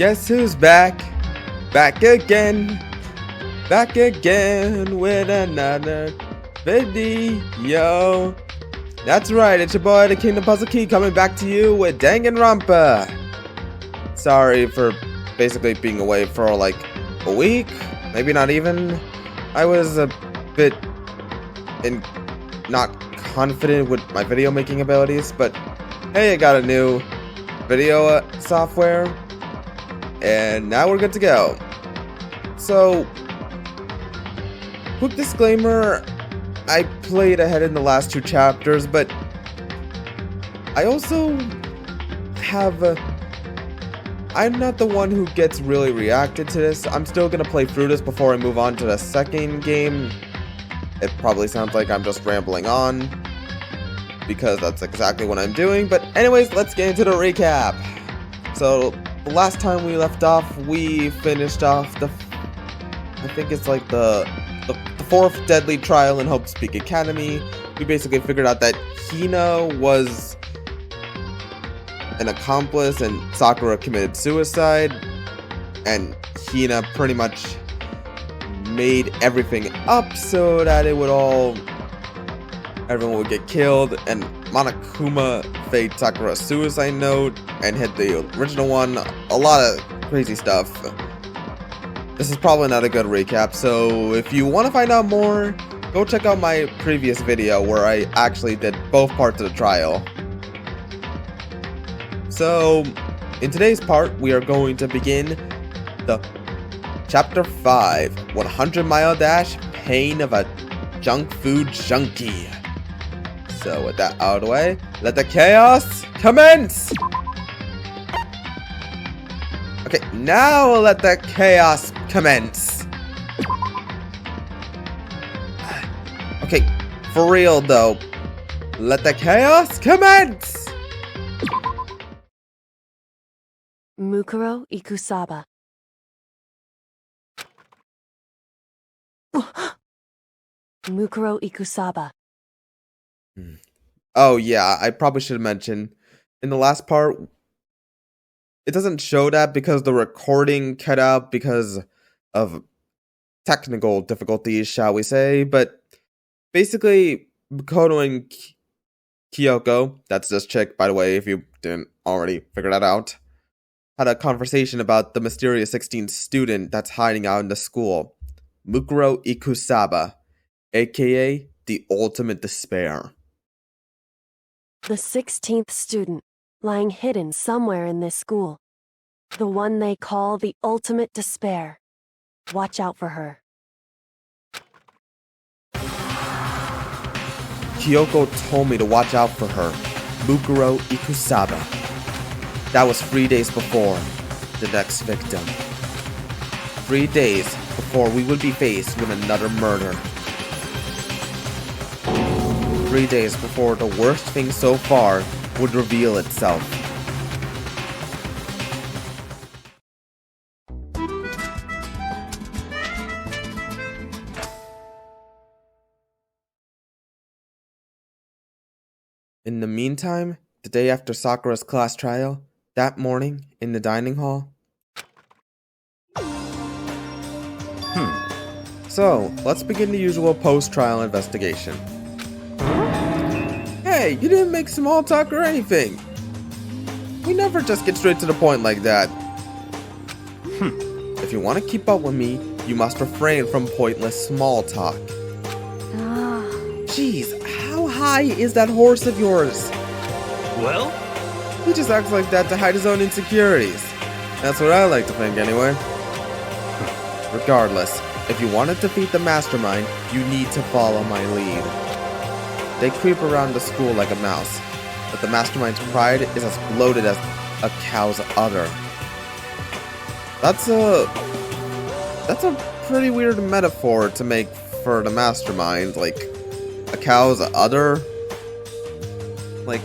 Guess who's back? Back again. Back again with another video. That's right, it's your boy, the Kingdom Puzzle Key, coming back to you with Danganronpa. Sorry for basically being away for like a week, maybe not even. I was a bit not confident with my video making abilities, but hey, I got a new video software, and now we're good to go. So, quick disclaimer, I played ahead in the last two chapters, but I also have I'm not the one who gets really reacted to this. I'm still gonna play through this before I move on to the second game. It probably sounds like I'm just rambling on, because that's exactly what I'm doing. But anyways, let's get into the recap. So, the last time we left off, we finished off I think it's like the fourth deadly trial in Hope's Peak Academy. We basically figured out that Hina was an accomplice and Sakura committed suicide, and Hina pretty much made everything up so that everyone would get killed, and Monokuma faked Sakura's suicide note and hit the original one. A lot of crazy stuff. This is probably not a good recap, so if you want to find out more, go check out my previous video where I actually did both parts of the trial. So, in today's part, we are going to begin the Chapter 5, 100-Mile Dash, Pain of a Junk Food Junkie. So, with that out of the way, let the chaos commence! Okay, now let the chaos commence! Okay, for real though, let the chaos commence! Mukuro Ikusaba. Mukuro Ikusaba. Oh yeah, I probably should have mentioned, in the last part, it doesn't show that because the recording cut out because of technical difficulties, shall we say, but basically, Makoto and Kyoko, that's this chick, by the way, if you didn't already figure that out, had a conversation about the mysterious 16th student that's hiding out in the school, Mukuro Ikusaba, aka the Ultimate Despair. The 16th student, lying hidden somewhere in this school. The one they call the Ultimate Despair. Watch out for her. Kyoko told me to watch out for her, Mukuro Ikusaba. That was 3 days before the next victim. 3 days before we would be faced with another murder. 3 days before the worst thing so far would reveal itself. In the meantime, the day after Sakura's class trial, that morning in the dining hall. So, let's begin the usual post-trial investigation. Hey, you didn't make small talk or anything. We never just get straight to the point like that. If you want to keep up with me, you must refrain from pointless small talk. Jeez, how high is that horse of yours? Well? He just acts like that to hide his own insecurities. That's what I like to think anyway. Regardless, if you want to defeat the mastermind, you need to follow my lead. They creep around the school like a mouse, but the mastermind's pride is as bloated as a cow's udder. That's a pretty weird metaphor to make for the mastermind, like a cow's udder. Like,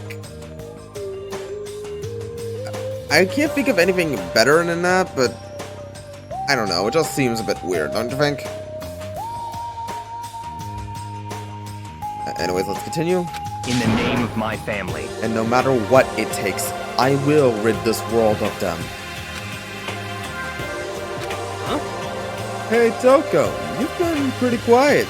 I can't think of anything better than that, but I don't know, it just seems a bit weird, don't you think? Anyways, let's continue. In the name of my family. And no matter what it takes, I will rid this world of them. Hey, Toko, you've been pretty quiet.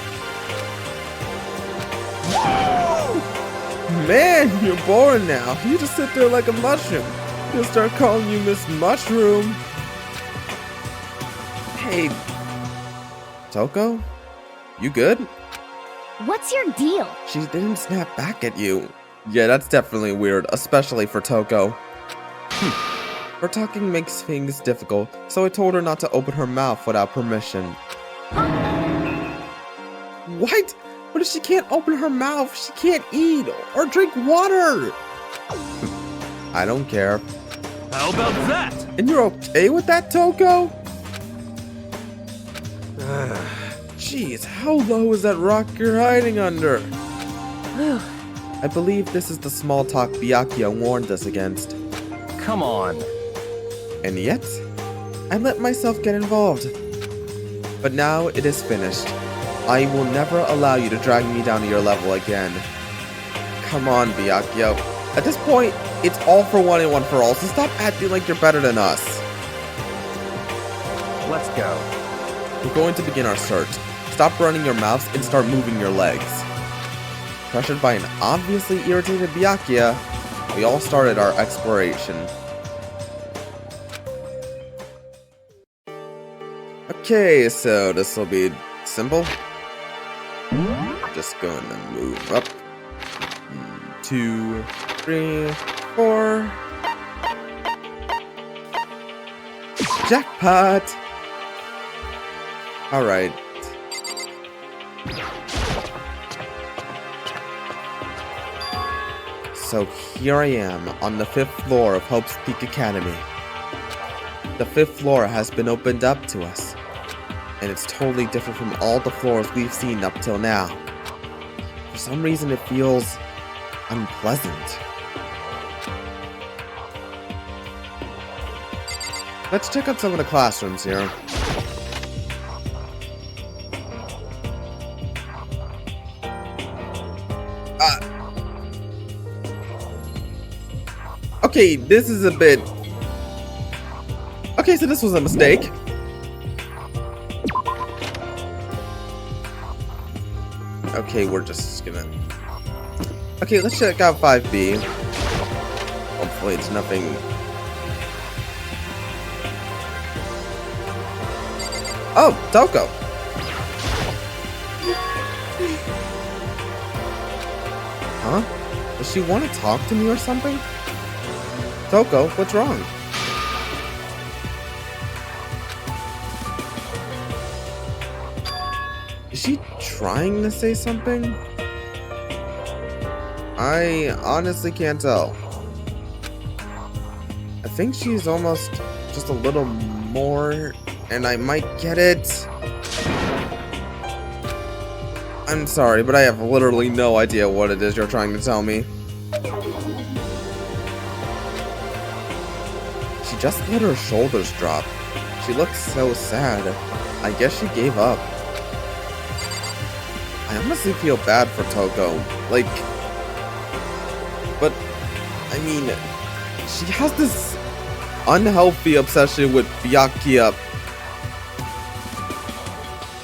Man, you're boring now. You just sit there like a mushroom. You'll start calling you Miss Mushroom. Hey, Toko, you good? What's your deal? She didn't snap back at you. Yeah, that's definitely weird, especially for Toko. Her talking makes things difficult, so I told her not to open her mouth without permission. What? What if she can't open her mouth? She can't eat or drink water. I don't care. How about that? And you're okay with that, Toko? Jeez, how low is that rock you're hiding under? I believe this is the small talk Byakuya warned us against. Come on. And yet, I let myself get involved. But now it is finished. I will never allow you to drag me down to your level again. Come on, Byakuya. At this point, it's all for one and one for all, so stop acting like you're better than us. Let's go. We're going to begin our search. Stop running your mouths and start moving your legs. Pressured by an obviously irritated Byakuya, we all started our exploration. Okay, so this will be simple. Just going to move up. 2, 3, 4. Jackpot! Alright. So here I am on the 5th floor of Hope's Peak Academy. The 5th floor has been opened up to us, and it's totally different from all the floors we've seen up till now. For some reason it feels unpleasant. Let's check out some of the classrooms here. Okay, this is a bit... Okay, so this was a mistake. Okay, we're just gonna... Okay, let's check out 5B. Hopefully it's nothing... Oh, Toko! Huh? Does she want to talk to me or something? Toko, what's wrong? Is she trying to say something? I honestly can't tell. I think she's almost just a little more, and I might get it. I'm sorry, but I have literally no idea what it is you're trying to tell me. She just let her shoulders drop. She looks so sad. I guess she gave up. I honestly feel bad for Toko. Like... But, I mean... She has this unhealthy obsession with Byakuya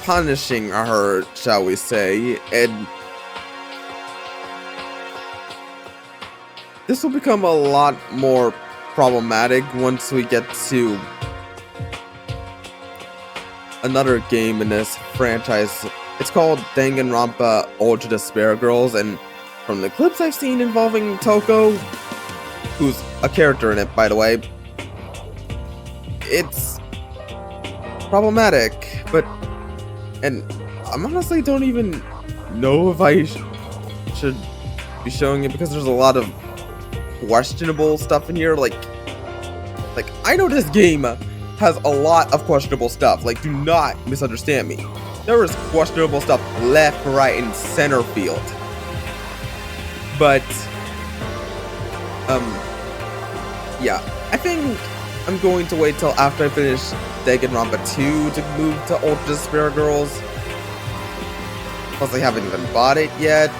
punishing her, shall we say, and... This will become a lot more problematic once we get to another game in this franchise. It's called Danganronpa Ultra Despair Girls, and from the clips I've seen involving Toko, who's a character in it, by the way, it's problematic, but... And I honestly don't even know if I should be showing it, because there's a lot of questionable stuff in here. Like I know this game has a lot of questionable stuff. Like, do not misunderstand me. There is questionable stuff left, right, and center field. But, yeah. I think I'm going to wait till after I finish Danganronpa 2 to move to Ultra Despair Girls. Plus, I haven't even bought it yet.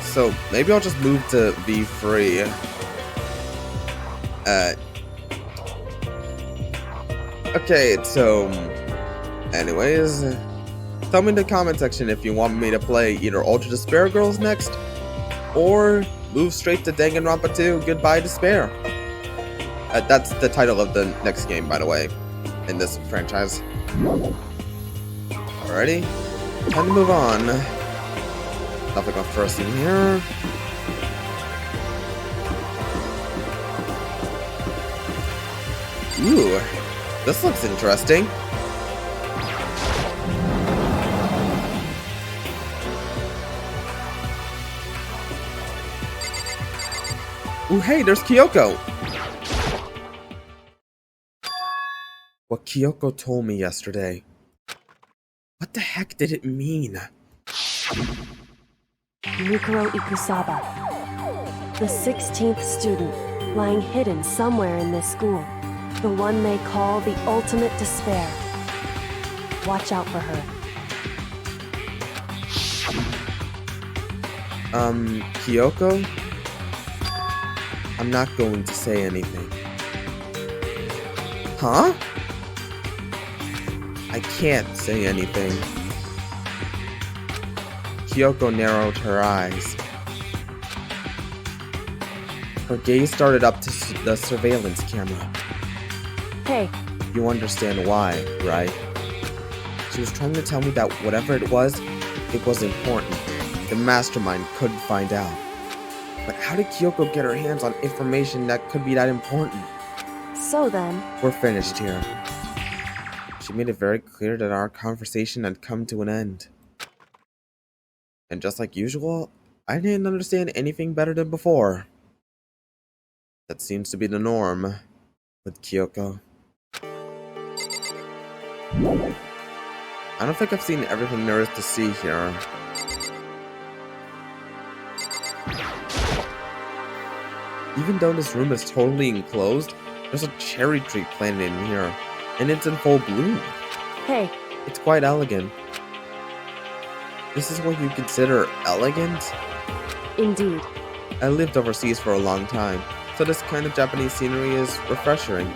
So, maybe I'll just move to V3. Okay, so... Anyways, tell me in the comment section if you want me to play either Ultra Despair Girls next, or move straight to Danganronpa 2 Goodbye Despair. That's the title of the next game, by the way, in this franchise. Alrighty, time to move on. Nothing up first in here. Ooh, this looks interesting. Ooh, hey, there's Kyoko! What Kyoko told me yesterday. What the heck did it mean? Mikuro Ikusaba, the 16th student, lying hidden somewhere in this school. The one they call the ultimate despair. Watch out for her. Kyoko? I'm not going to say anything. Huh? I can't say anything. Kyoko narrowed her eyes. Her gaze started up to the surveillance camera. Hey, You understand why, right? She was trying to tell me that whatever it was important. The mastermind couldn't find out. But how did Kyoko get her hands on information that could be that important? so then, We're finished here. She made it very clear that our conversation had come to an end. And just like usual, I didn't understand anything better than before. That seems to be the norm with Kyoko. I don't think I've seen everything there is to see here. Even though this room is totally enclosed, there's a cherry tree planted in here, and it's in full bloom. hey, It's quite elegant. This is what you consider elegant? indeed. I lived overseas for a long time, so this kind of Japanese scenery is refreshing.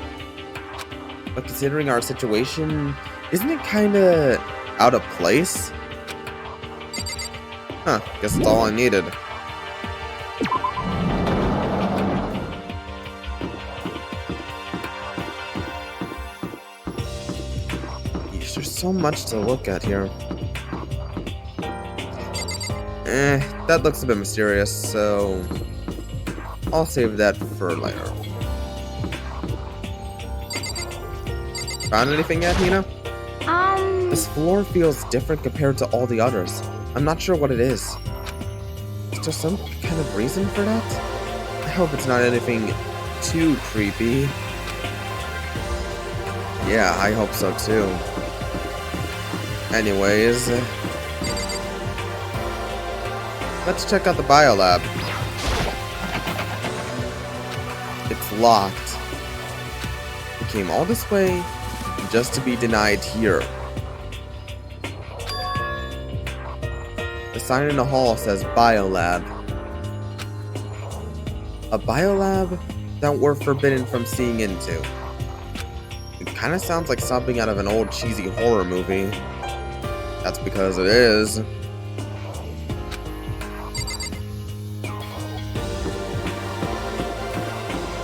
But considering our situation, isn't it kinda out of place? Huh, guess that's all I needed. Yeesh, there's so much to look at here. That looks a bit mysterious, so I'll save that for later. Found anything yet, Hina? This floor feels different compared to all the others. I'm not sure what it is. Is there some kind of reason for that? I hope it's not anything too creepy. Yeah, I hope so too. Anyways, let's check out the biolab. It's locked. We came all this way just to be denied here. The sign in the hall says biolab. A biolab that we're forbidden from seeing into. It kind of sounds like something out of an old cheesy horror movie. That's because it is.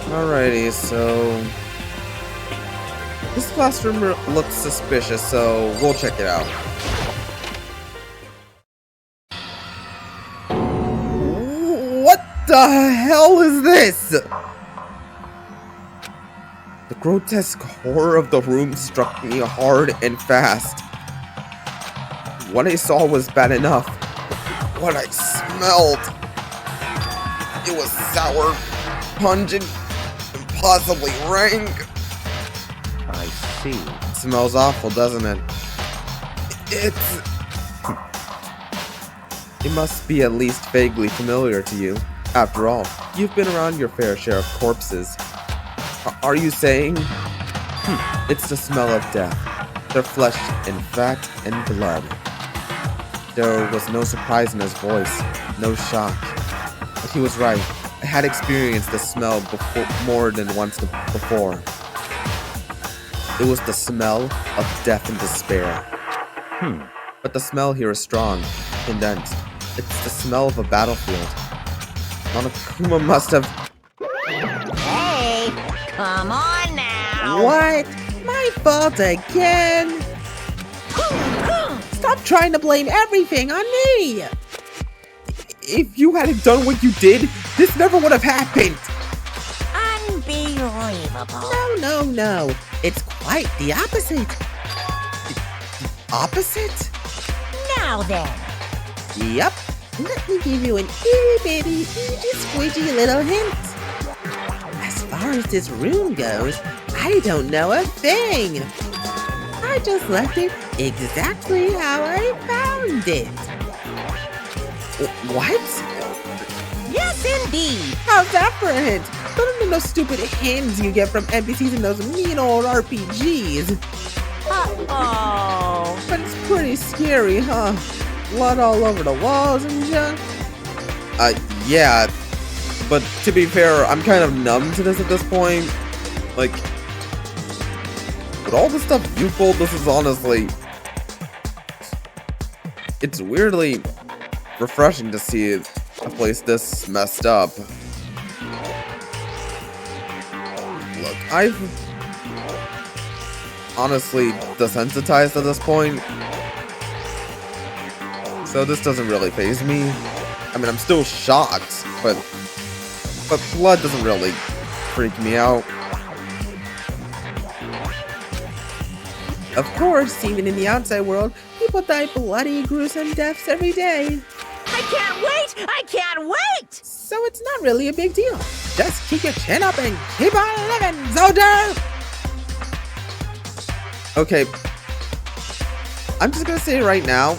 Alrighty, so this classroom looks suspicious, so we'll check it out. What the hell is this? The grotesque horror of the room struck me hard and fast. What I saw was bad enough. What I smelled, it was sour, pungent, and possibly rank. I see. It smells awful, doesn't it? It must be at least vaguely familiar to you. After all, you've been around your fair share of corpses. Are you saying? It's the smell of death. Their flesh and fat and blood. There was no surprise in his voice, no shock. But he was right. I had experienced the smell more than once before. It was the smell of death and despair. But the smell here is strong, condensed. It's the smell of a battlefield. Monokuma must have... Hey, come on now. What? My fault again? Stop trying to blame everything on me! If you hadn't done what you did, this never would have happened! Unbelievable. No. It's quite the opposite. Opposite? Now then. Yep. Let me give you an itty bitty, itty squidgy little hint. As far as this room goes, I don't know a thing. I just left it exactly how I found it. What? Yes, indeed. How's that for a hint? Don't know no stupid hints you get from NPCs in those mean old RPGs. Uh-oh. But it's pretty scary, huh? Blood all over the walls and junk. Yeah. But to be fair, I'm kind of numb to this at this point. Like, with all the stuff you pulled, this is honestly... It's weirdly refreshing to see a place this messed up. Look, I've honestly desensitized at this point, so this doesn't really faze me. I mean, I'm still shocked, but blood doesn't really freak me out. Of course, even in the outside world, people die bloody, gruesome deaths every day. I can't wait. So it's not really a big deal. Just keep your chin up and keep on living, soldier! Okay, I'm just gonna say right now,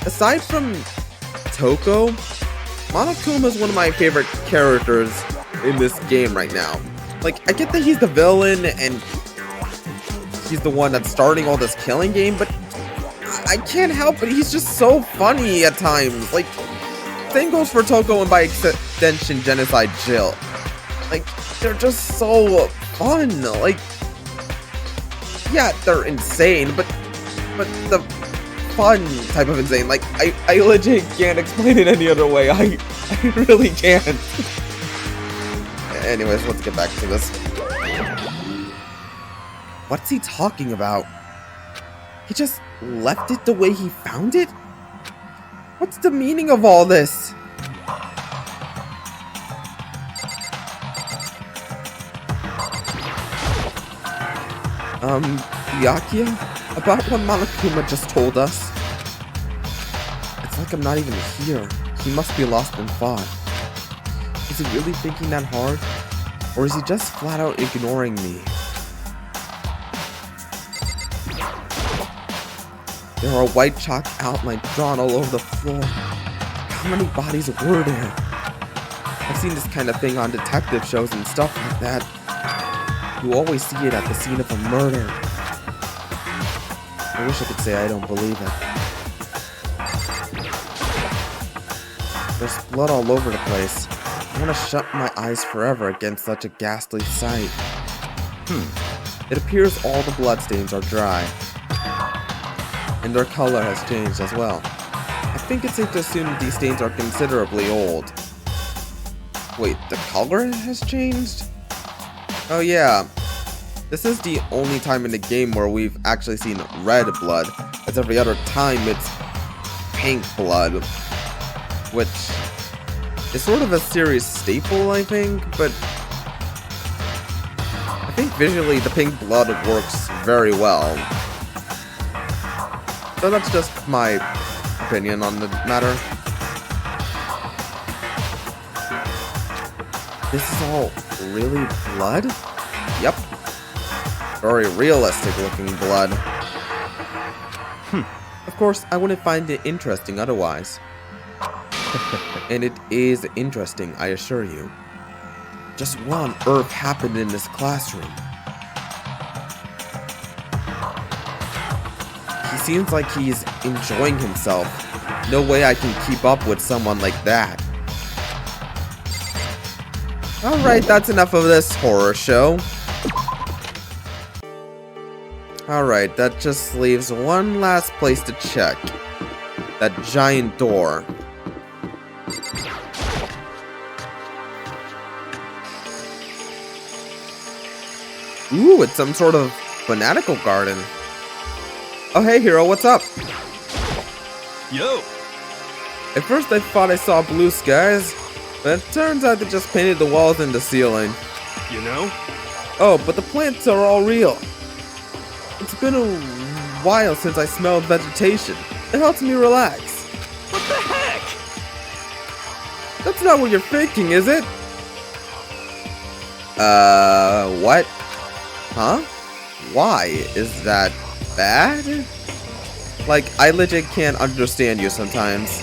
aside from Toko, Monokuma is one of my favorite characters in this game right now. Like, I get that he's the villain and he's the one that's starting all this killing game, but I can't help it, he's just so funny at times. Like, same goes for Toko and by extension Genocide Jill. Like, they're just so fun. Like, yeah, they're insane, but the fun type of insane. Like, I legit can't explain it any other way. I really can't. Anyways, let's get back to this. What's he talking about? He just left it the way he found it? What's the meaning of all this? Byakuya? About what Monokuma just told us? It's like I'm not even here. He must be lost in thought. Is he really thinking that hard? Or is he just flat out ignoring me? There are white chalk outlines drawn all over the floor. How many bodies were there? I've seen this kind of thing on detective shows and stuff like that. You always see it at the scene of a murder. I wish I could say I don't believe it. There's blood all over the place. I want to shut my eyes forever against such a ghastly sight. It appears all the bloodstains are dry. And their color has changed as well. I think it's safe to assume that these stains are considerably old. Wait, the color has changed? Oh yeah. This is the only time in the game where we've actually seen red blood, as every other time it's pink blood. Which is sort of a series staple, I think, but I think visually the pink blood works very well. So that's just my opinion on the matter. This is all really blood? Yep. Very realistic looking blood. Of course, I wouldn't find it interesting otherwise. And it is interesting, I assure you. Just what on earth happened in this classroom? He seems like he's enjoying himself. No way I can keep up with someone like that. Alright, that's enough of this horror show. Alright, that just leaves one last place to check. That giant door. Ooh, it's some sort of botanical garden. Oh hey hero, what's up? Yo! At first I thought I saw blue skies, but it turns out they just painted the walls and the ceiling. You know? Oh, but the plants are all real. It's been a while since I smelled vegetation. It helps me relax. What the heck? That's not what you're thinking, is it? What? Huh? Why? Is that bad? Like, I legit can't understand you sometimes.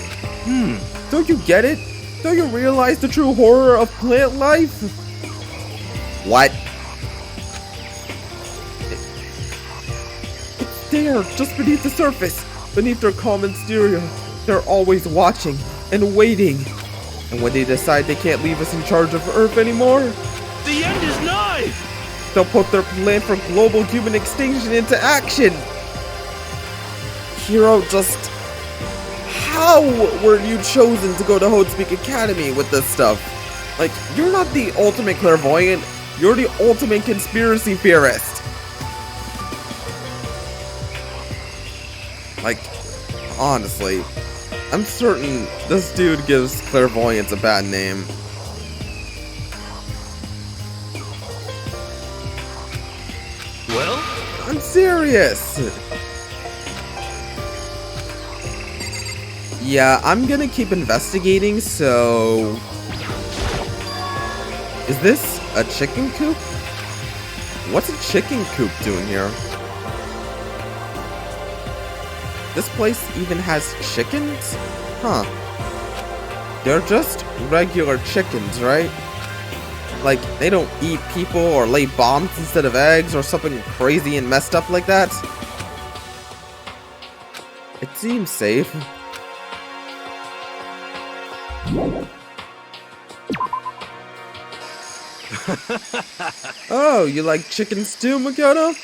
Don't you get it? Don't you realize the true horror of plant life? What? It's there, just beneath the surface. Beneath their calm exterior. They're always watching and waiting. And when they decide they can't leave us in charge of Earth anymore, The end is nigh! they'll put their plan for global human extinction into action. Hero, just how were you chosen to go to Hodepeak Academy with this stuff? Like, you're not the ultimate clairvoyant, you're the ultimate conspiracy theorist. Like, honestly, I'm certain this dude gives clairvoyance a bad name. Well? I'm serious! Yeah, I'm gonna keep investigating, so... Is this a chicken coop? What's a chicken coop doing here? This place even has chickens? Huh. They're just regular chickens, right? Like, they don't eat people or lay bombs instead of eggs or something crazy and messed up like that? It seems safe. Oh, you like chickens too, Makoto?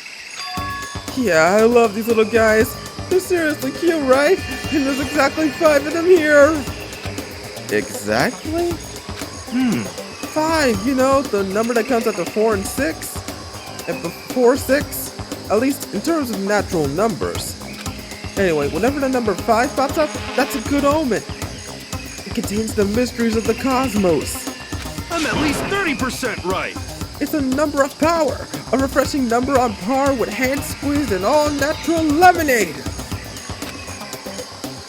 Yeah, I love these little guys. They're seriously cute, right? And there's exactly 5 of them here. Exactly? 5, you know, the number that comes after 4 and 6. And before 6, at least in terms of natural numbers. Anyway, whenever the number 5 pops up, that's a good omen. It contains the mysteries of the cosmos. I'm at least 30% right! It's a number of power, a refreshing number on par with hand-squeezed and all-natural lemonade.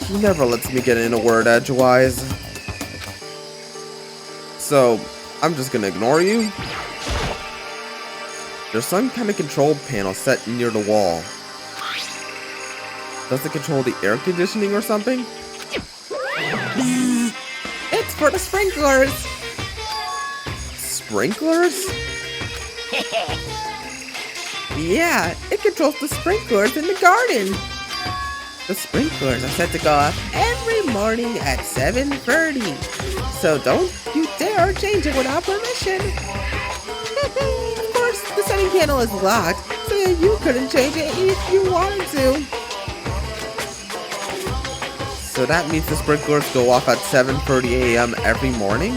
He never lets me get in a word edgewise. So, I'm just gonna ignore you? There's some kind of control panel set near the wall. Does it control the air conditioning or something? It's for the sprinklers. Sprinklers? Yeah, it controls the sprinklers in the garden. The sprinklers are set to go off every morning at 7:30. So don't you dare change it without permission. Of course, the setting panel is locked, so you couldn't change it if you wanted to. So that means the sprinklers go off at 7:30 a.m. every morning?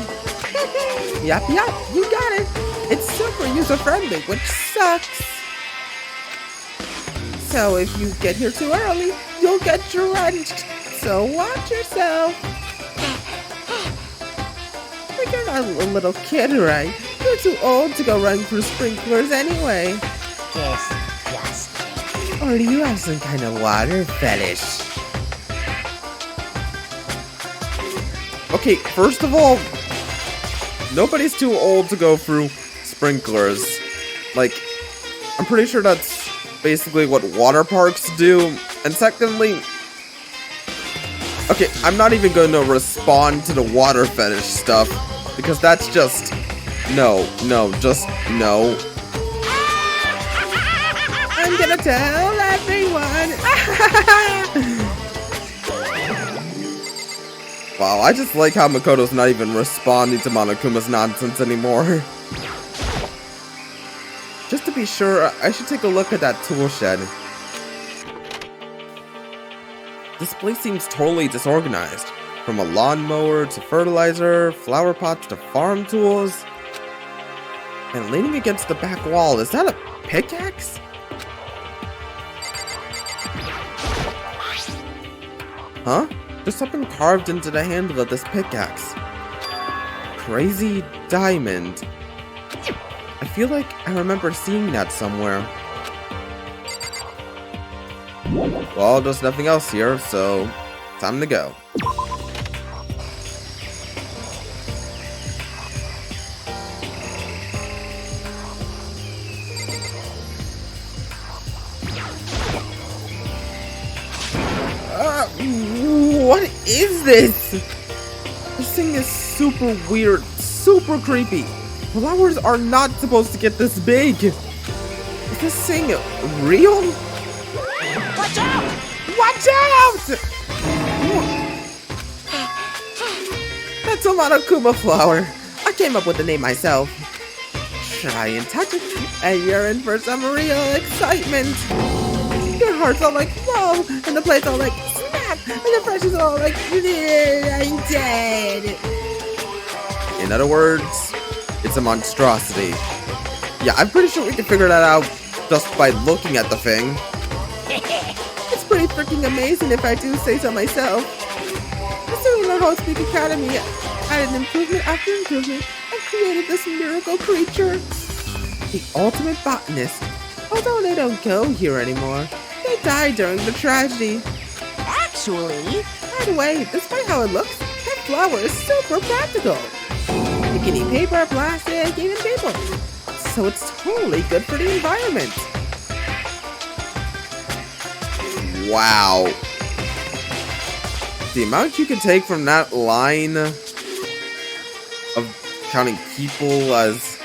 Yup, you got it. It's super user-friendly, which sucks. So if you get here too early, you'll get drenched. So watch yourself. But you're not a little kid, right? You're too old to go running through sprinklers anyway. Yes. Or do you have some kind of water fetish? Okay, first of all, nobody's too old to go through sprinklers. Like, I'm pretty sure that's basically what water parks do. And secondly, okay, I'm not even going to respond to the water fetish stuff, because that's just, no, just no. I'm gonna tell everyone. Wow, I just like how Makoto's not even responding to Monokuma's nonsense anymore. Just to be sure, I should take a look at that tool shed. This place seems totally disorganized. From a lawnmower to fertilizer, flower pots to farm tools. And leaning against the back wall, is that a pickaxe? Huh? There's something carved into the handle of this pickaxe. Crazy diamond. I feel like I remember seeing that somewhere. Well, there's nothing else here, so time to go. What is this? This thing is super weird, super creepy. Flowers are not supposed to get this big. Is this thing real? Watch out! Watch out! That's a Monokuma flower. I came up with the name myself. Try and touch it, and you're in for some real excitement. Your heart's all like, whoa, and the plate's all like, snap, and the fresh is all like, I'm dead. In other words, it's a monstrosity. Yeah, I'm pretty sure we can figure that out just by looking at the thing. It's pretty freaking amazing if I do say so myself. The Cellular Hot Speak Academy added improvement after improvement and created this miracle creature. The ultimate botanist. Although they don't go here anymore, they died during the tragedy. Actually, By the way, despite how it looks, that flower is super practical. You can eat paper, plastic, even paper. So it's totally good for the environment. Wow. The amount you can take from that line of counting people as...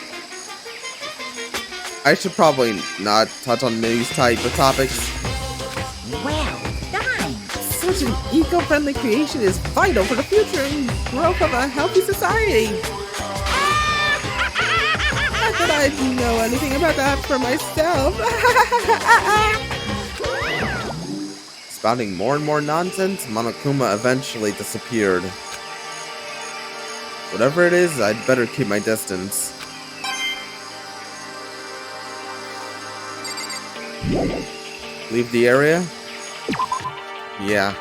I should probably not touch on these type of topics. well done. Such an eco-friendly creation is vital for the future and growth of a healthy society. Not that I know anything about that for myself. Spouting more and more nonsense, Monokuma eventually disappeared. Whatever it is, I'd better keep my distance. Leave the area? Yeah.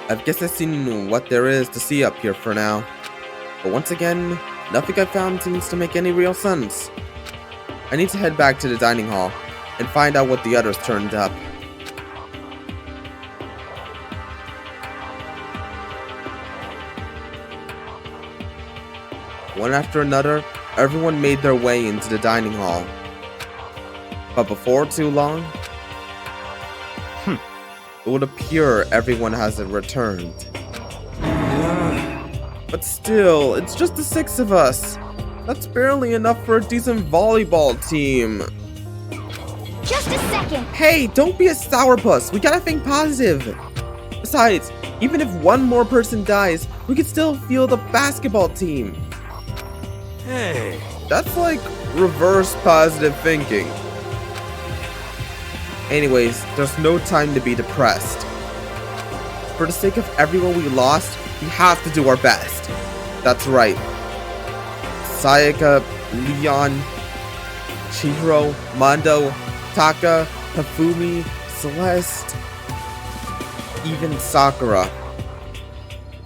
I guess I've seen what there is to see up here for now. But once again, nothing I've found seems to make any real sense. I need to head back to the dining hall and find out what the others turned up. One after another, everyone made their way into the dining hall. But before too long, it would appear everyone has returned. But still, it's just the 6 of us. That's barely enough for a decent volleyball team. Just a second. Hey, don't be a sourpuss. We gotta think positive. Besides, even if one more person dies, we can still field a basketball team. Hey. That's like reverse positive thinking. Anyways, there's no time to be depressed. For the sake of everyone we lost, we have to do our best. That's right. Sayaka, Leon, Chihiro, Mondo, Taka, Hifumi, Celeste, even Sakura.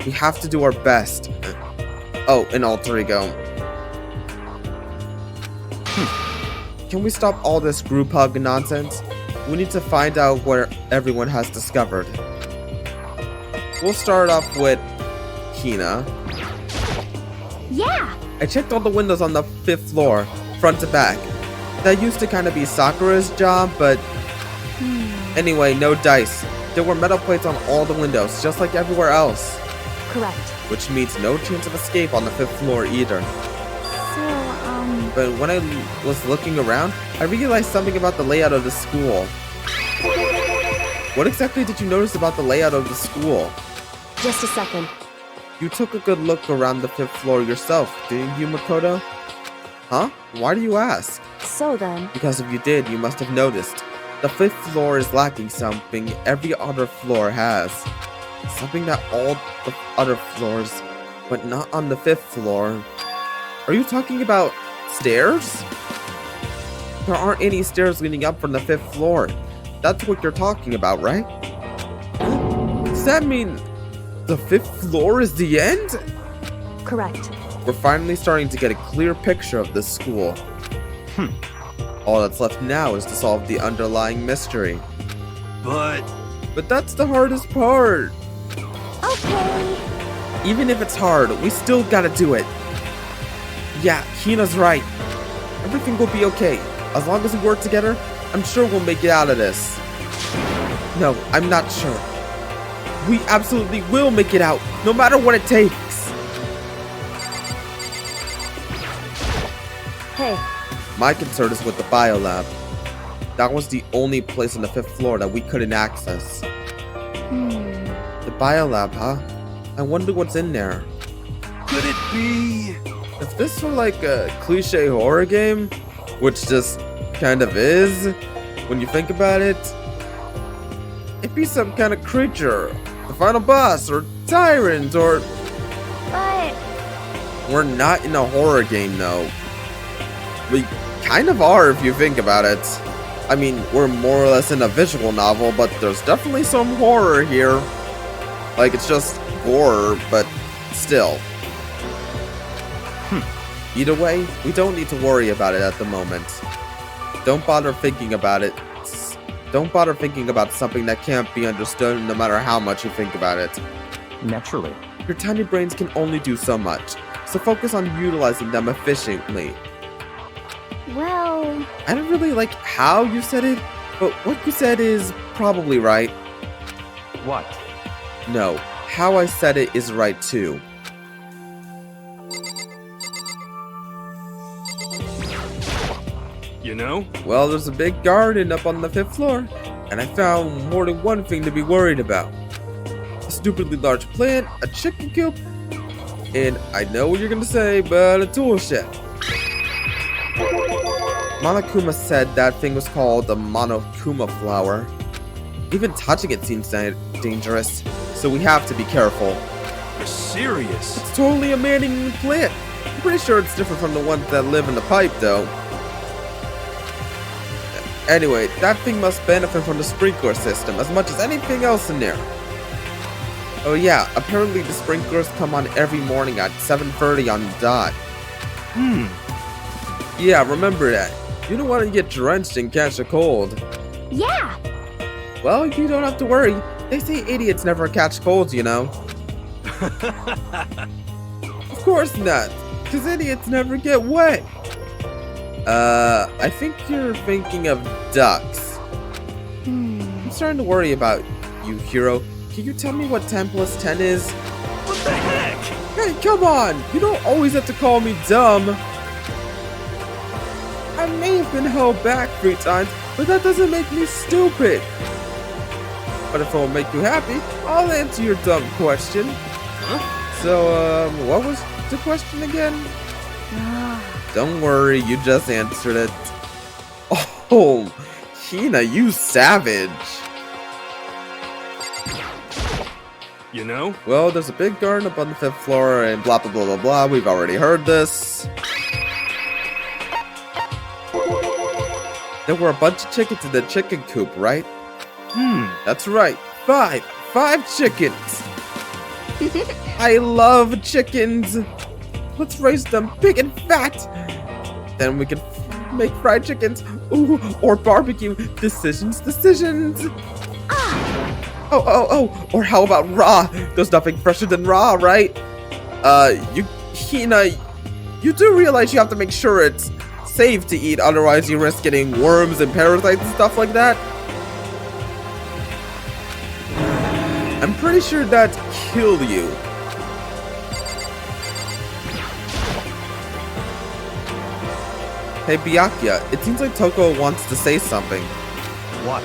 We have to do our best. Oh, and Alter Ego. Can we stop all this group hug nonsense? We need to find out where everyone has discovered. We'll start off with Hina. Yeah. I checked all the windows on the 5th floor, front to back. That used to kind of be Sakura's job, but... Anyway, no dice. There were metal plates on all the windows, just like everywhere else. Correct. Which means no chance of escape on the 5th floor either. But when I was looking around, I realized something about the layout of the school. What exactly did you notice about the layout of the school? Just a second. You took a good look around the 5th floor yourself, didn't you, Makoto? Huh? Why do you ask? So then, Because if you did, you must have noticed. The 5th floor is lacking something every other floor has. Something that all the other floors, but not on the 5th floor. Are you talking about stairs? There aren't any stairs leading up from the 5th floor. That's what you're talking about, right? Does that mean the 5th floor is the end? correct. We're finally starting to get a clear picture of this school. All that's left now is to solve the underlying mystery. But But that's the hardest part. Okay. Even if it's hard, we still gotta do it. Yeah, Hina's right. Everything will be okay. As long as we work together, I'm sure we'll make it out of this. No, I'm not sure. We absolutely will make it out, no matter what it takes. Hey, My concern is with the biolab. That was the only place on the 5th floor that we couldn't access. The biolab, huh? I wonder what's in there. could it be? If this were like a cliche horror game, which just kind of is, when you think about it, it'd be some kind of creature, the final boss, or tyrant, or... But We're not in a horror game, though. We kind of are if you think about it. I mean, we're more or less in a visual novel, but there's definitely some horror here. Like, it's just gore, but still. Either way, we don't need to worry about it at the moment. Don't bother thinking about it. Don't bother thinking about something that can't be understood no matter how much you think about it. Naturally. Your tiny brains can only do so much, so focus on utilizing them efficiently. well, I don't really like how you said it, but what you said is probably right. What? No, how I said it is right too. You know? Well, there's a big garden up on the 5th floor, and I found more than one thing to be worried about. A stupidly large plant, a chicken coop, and I know what you're gonna say, but a tool shed. Monokuma said that thing was called the Monokuma flower. Even touching it seems dangerous, so we have to be careful. You're serious? It's totally a man-eating plant. I'm pretty sure it's different from the ones that live in the pipe, though. Anyway, that thing must benefit from the sprinkler system as much as anything else in there. Oh yeah, apparently the sprinklers come on every morning at 7:30 on the dot. Yeah, remember that. You don't want to get drenched and catch a cold. yeah. Well, you don't have to worry. They say idiots never catch colds, you know. Of course not, because idiots never get wet. I think you're thinking of ducks. I'm starting to worry about you, Hiro. Can you tell me what 10 plus 10 is? What the heck? Hey, come on! You don't always have to call me dumb. I may have been held back 3 times, but that doesn't make me stupid. But if it will make you happy, I'll answer your dumb question. So, what was the question again? Don't worry, you just answered it. Oh, Hina, you savage. You know? Well, there's a big garden up on the 5th floor and blah blah blah blah blah. We've already heard this. There were a bunch of chickens in the chicken coop, right? That's right. 5 chickens. I love chickens. Let's raise them big and fat. Then we can make fried chickens. Ooh, or barbecue. Decisions. Oh, or how about raw? There's nothing fresher than raw, right? Hina, you do realize you have to make sure it's safe to eat, otherwise you risk getting worms and parasites and stuff like that. I'm pretty sure that'd kill you. Hey Byakuya, it seems like Toko wants to say something. What?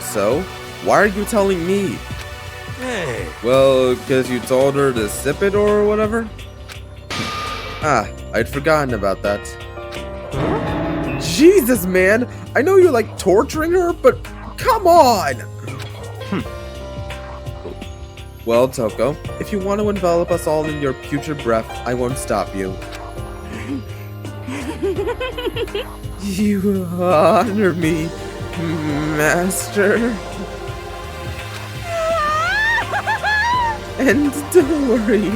So, why are you telling me? Hey, Well, because you told her to sip it or whatever? Ah, I'd forgotten about that. Jesus, man! I know you're like torturing her, but come on! Well, Toko, if you want to envelop us all in your putrid breath, I won't stop you. You honor me, Master. And don't worry,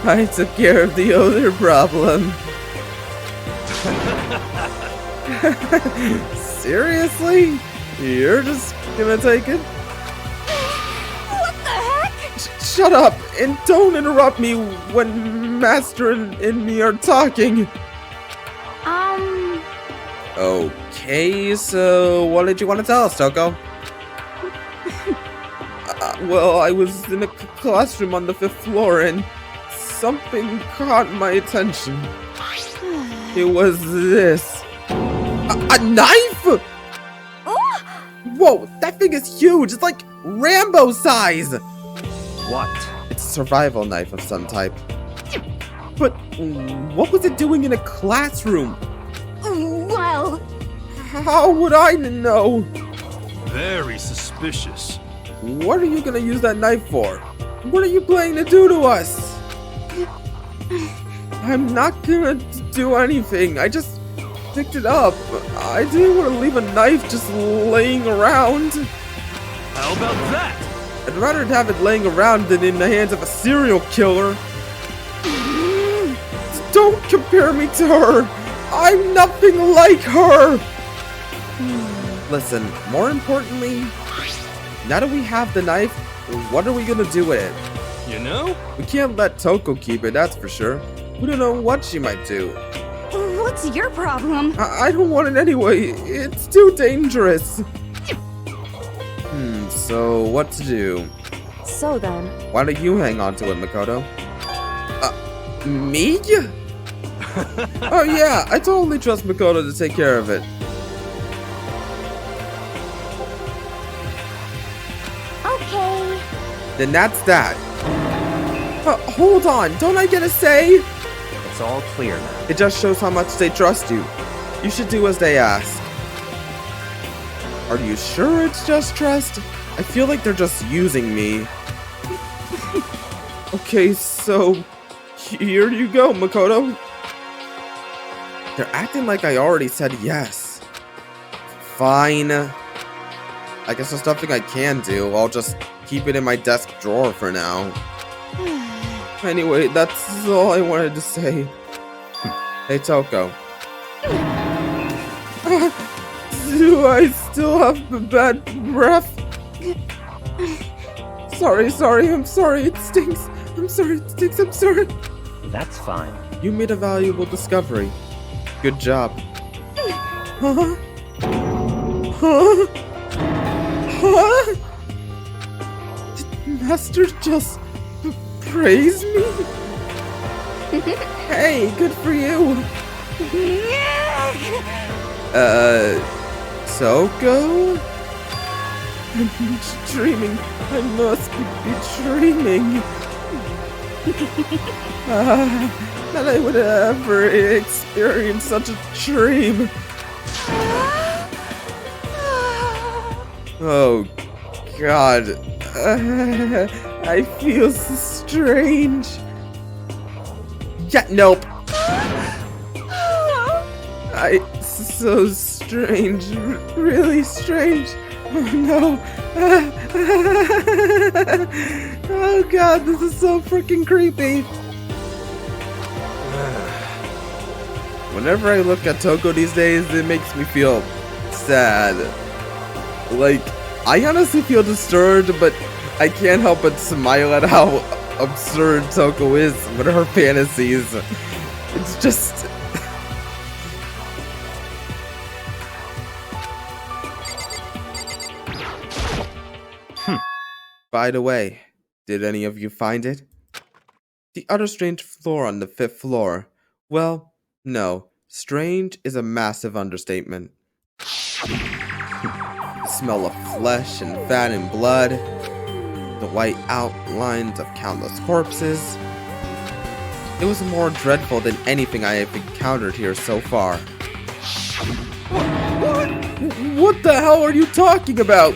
I took care of the other problem. Seriously? You're just gonna take it? What the heck? Shut up and don't interrupt me when Master and me are talking. Okay, so what did you want to tell us, Toko? Well, I was in a classroom on the 5th floor and something caught my attention. It was this. A knife? Whoa, that thing is huge. It's like Rambo size. What? It's a survival knife of some type. But what was it doing in a classroom? Well, How would I know? very suspicious. What are you gonna use that knife for? What are you planning to do to us? I'm not gonna do anything. I just picked it up. I didn't want to leave a knife just laying around. How about that? I'd rather have it laying around than in the hands of a serial killer. Don't compare me to her. I'm nothing like her. Listen, more importantly, now that we have the knife, what are we gonna do with it? You know? We can't let Toko keep it, that's for sure. We don't know what she might do. what's your problem? I don't want it anyway. It's too dangerous. So what to do? So then, Why don't you hang on to it, Makoto? Me? Oh yeah, I totally trust Makoto to take care of it. Okay. Then that's that. Hold on, don't I get a say? It's all clear now. It just shows how much they trust you. You should do as they ask. Are you sure it's just trust? I feel like they're just using me. Okay, so here you go, Makoto. They're acting like I already said yes. Fine. I guess there's nothing I can do. I'll just keep it in my desk drawer for now. Anyway, that's all I wanted to say. Hey, Toko. Do I still have bad breath? Sorry, I'm sorry, it stinks. I'm sorry. That's fine. You made a valuable discovery. Good job. Huh? Did Master just praise me? Hey, good for you. Toko? I'm dreaming. I must be dreaming. That I would ever experience such a dream. Oh, God. I feel so strange. Yeah, nope. So strange. Really strange. Oh, no. Oh, God, this is so freaking creepy. Whenever I look at Toko these days, it makes me feel sad. Like, I honestly feel disturbed, but I can't help but smile at how absurd Toko is with her fantasies. It's just... By the way, did any of you find it? The utter strange floor on the 5th floor. Well, no. Strange is a massive understatement. The smell of flesh and fat and blood. the white outlines of countless corpses. It was more dreadful than anything I have encountered here so far. What the hell are you talking about?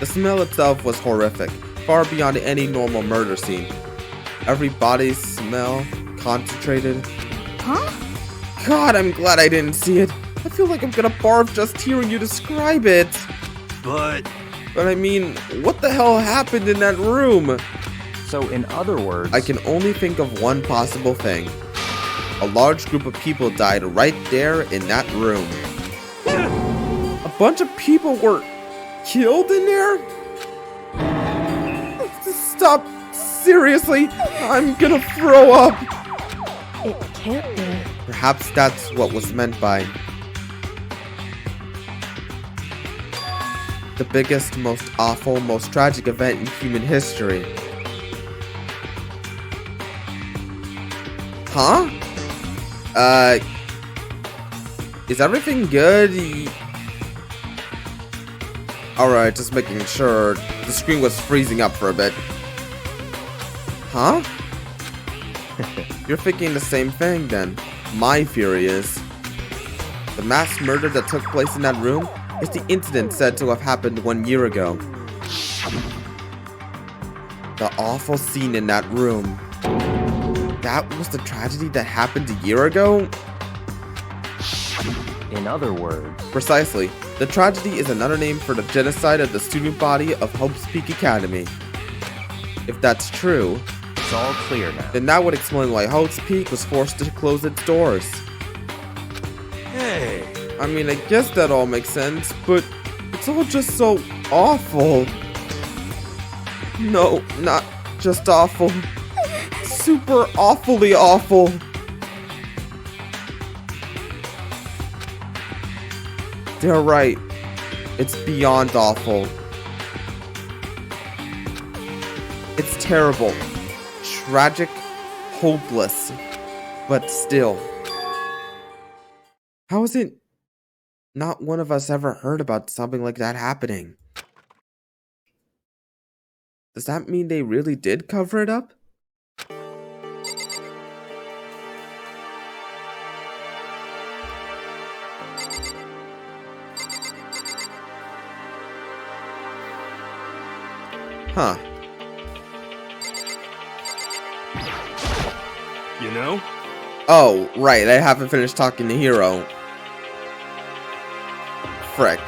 The smell itself was horrific, far beyond any normal murder scene. Every body smell concentrated. Huh? God, I'm glad I didn't see it. I feel like I'm gonna barf just hearing you describe it. But But I mean, what the hell happened in that room? So in other words... I can only think of one possible thing. A large group of people died right there in that room. A bunch of people were killed in there? Stop! Seriously, I'm gonna throw up! It can't be. Perhaps that's what was meant by the biggest, most awful, most tragic event in human history. Huh? Is everything good? Alright, just making sure. The screen was freezing up for a bit. Huh? You're thinking the same thing then. My theory is the mass murder that took place in that room is the incident said to have happened 1 year ago. The awful scene in that room. That was the tragedy that happened a year ago? In other words... Precisely. The tragedy is another name for the genocide of the student body of Hope's Peak Academy. If that's true, It's all clear now. then that would explain why Hope's Peak was forced to close its doors. hey, I mean, I guess that all makes sense, but it's all just so awful. No, not just awful. Super awfully awful. They're right. It's beyond awful. It's terrible. Tragic. Hopeless. But still. How is it not one of us ever heard about something like that happening? Does that mean they really did cover it up? Huh. you know? Oh, right, I haven't finished talking to Hero. Frick.